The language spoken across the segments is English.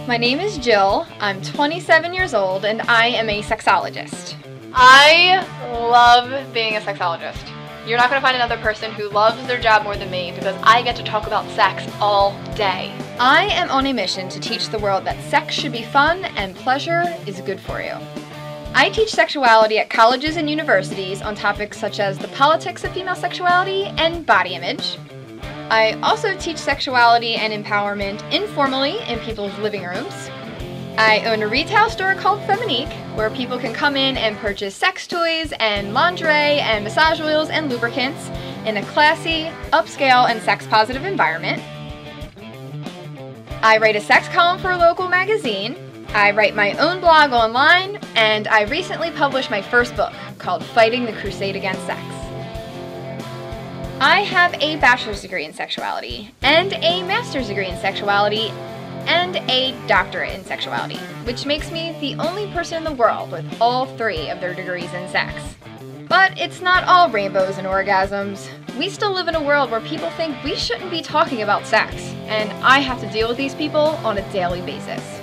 My name is Jill, I'm 27 years old, and I am a sexologist. I love being a sexologist. You're not going to find another person who loves their job more than me because I get to talk about sex all day. I am on a mission to teach the world that sex should be fun and pleasure is good for you. I teach sexuality at colleges and universities on topics such as the politics of female sexuality and body image. I also teach sexuality and empowerment informally in people's living rooms. I own a retail store called Feminique, where people can come in and purchase sex toys and lingerie and massage oils and lubricants in a classy, upscale, and sex-positive environment. I write a sex column for a local magazine. I write my own blog online, and I recently published my first book called Fighting the Crusade Against Sex. I have a bachelor's degree in sexuality, and a master's degree in sexuality, and a doctorate in sexuality, which makes me the only person in the world with all three of their degrees in sex. But it's not all rainbows and orgasms. We still live in a world where people think we shouldn't be talking about sex, and I have to deal with these people on a daily basis.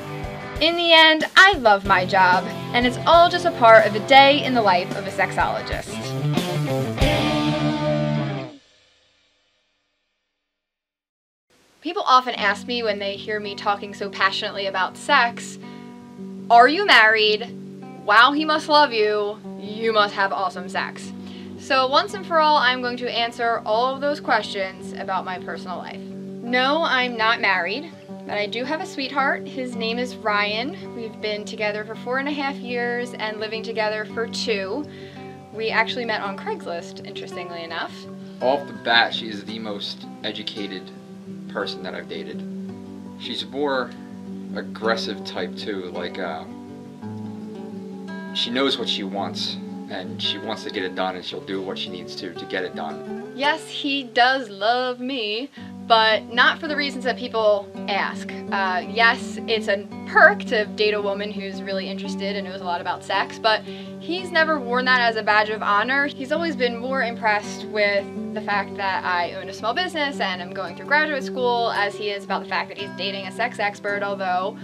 In the end, I love my job, and it's all just a part of a day in the life of a sexologist. People often ask me when they hear me talking so passionately about sex, are you married? Wow, he must love you. You must have awesome sex. So once and for all, I'm going to answer all of those questions about my personal life. No, I'm not married, but I do have a sweetheart. His name is Ryan. We've been together for 4.5 years and living together for 2. We actually met on Craigslist, interestingly enough. Off the bat, she is the most educated person that I've dated. She's more aggressive type too, like she knows what she wants and she wants to get it done and she'll do what she needs to get it done. Yes, he does love me, but not for the reasons that people ask. Yes, it's a perk to date a woman who's really interested and knows a lot about sex, but he's never worn that as a badge of honor. He's always been more impressed with the fact that I own a small business and I'm going through graduate school as he is about the fact that he's dating a sex expert, although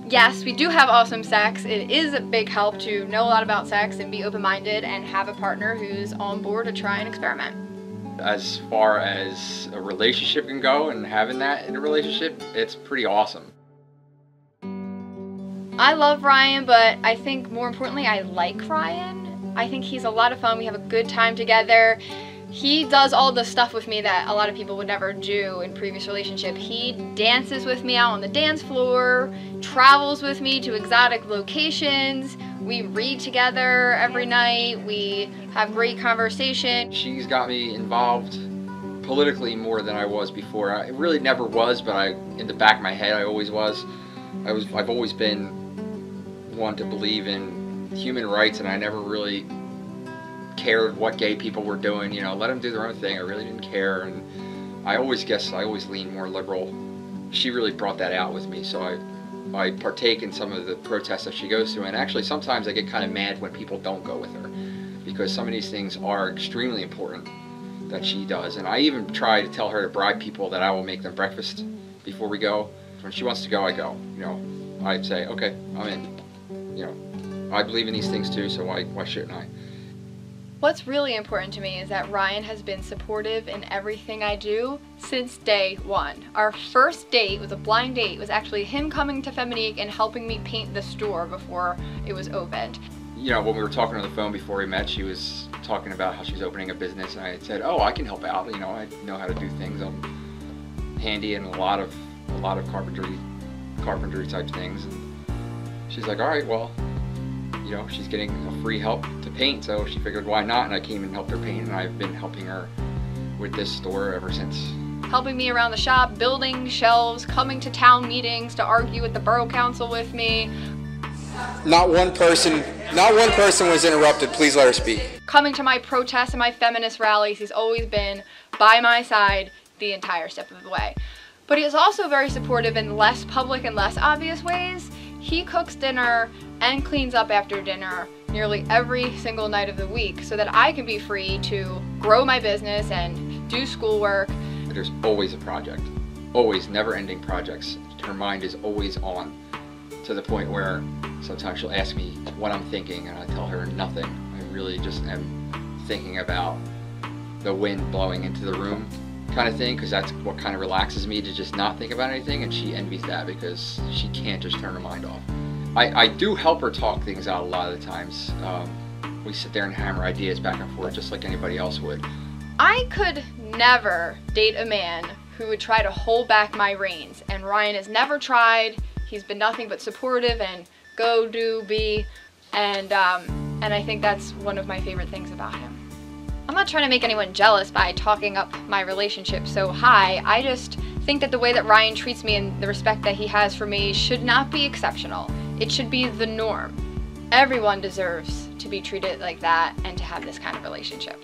yes, we do have awesome sex. It is a big help to know a lot about sex and be open-minded and have a partner who's on board to try and experiment. As far as a relationship can go and having that in a relationship, it's pretty awesome. I love Ryan, but I think more importantly, I like Ryan. I think he's a lot of fun. We have a good time together. He does all the stuff with me that a lot of people would never do in previous relationship. He dances with me out on the dance floor, travels with me to exotic locations. We read together every night. We have great conversation. She's got me involved politically more than I was before. I really never was, but in the back of my head, I always was. I've always been one to believe in human rights, and I never really cared what gay people were doing. You know, let them do their own thing. I really didn't care, and I always leaned more liberal. She really brought that out with me, so I partake in some of the protests that she goes through, and actually sometimes I get kind of mad when people don't go with her, because some of these things are extremely important that she does. And I even try to tell her to bribe people that I will make them breakfast before we go. When she wants to go, I go. You know, I say, okay, I'm in. You know, I believe in these things too, so why shouldn't I? What's really important to me is that Ryan has been supportive in everything I do since day one. Our first date was a blind date. It was actually him coming to Feminique and helping me paint the store before it was opened. You know, when we were talking on the phone before we met, she was talking about how she was opening a business, and I said, oh, I can help out. You know, I know how to do things. I'm handy in a lot of carpentry type things. And she's like, all right, well, you know, she's getting a free help to paint, so she figured why not, and I came and helped her paint, and I've been helping her with this store ever since. Helping me around the shop, building shelves, coming to town meetings to argue with the borough council with me. Not one person was interrupted. Please let her speak. Coming to my protests and my feminist rallies, he's always been by my side the entire step of the way. But he is also very supportive in less public and less obvious ways. He cooks dinner and cleans up after dinner nearly every single night of the week so that I can be free to grow my business and do schoolwork. There's always a project. always never-ending projects. Her mind is always on, to the point where sometimes she'll ask me what I'm thinking, and I tell her nothing. I really just am thinking about the wind blowing into the room kind of thing, because that's what kind of relaxes me, to just not think about anything, and she envies that because she can't just turn her mind off. I do help her talk things out a lot of the times. We sit there and hammer ideas back and forth just like anybody else would. I could never date a man who would try to hold back my reins, and Ryan has never tried. He's been nothing but supportive and go, do, be, and I think that's one of my favorite things about him. I'm not trying to make anyone jealous by talking up my relationship so high. I just think that the way that Ryan treats me and the respect that he has for me should not be exceptional. It should be the norm. Everyone deserves to be treated like that and to have this kind of relationship.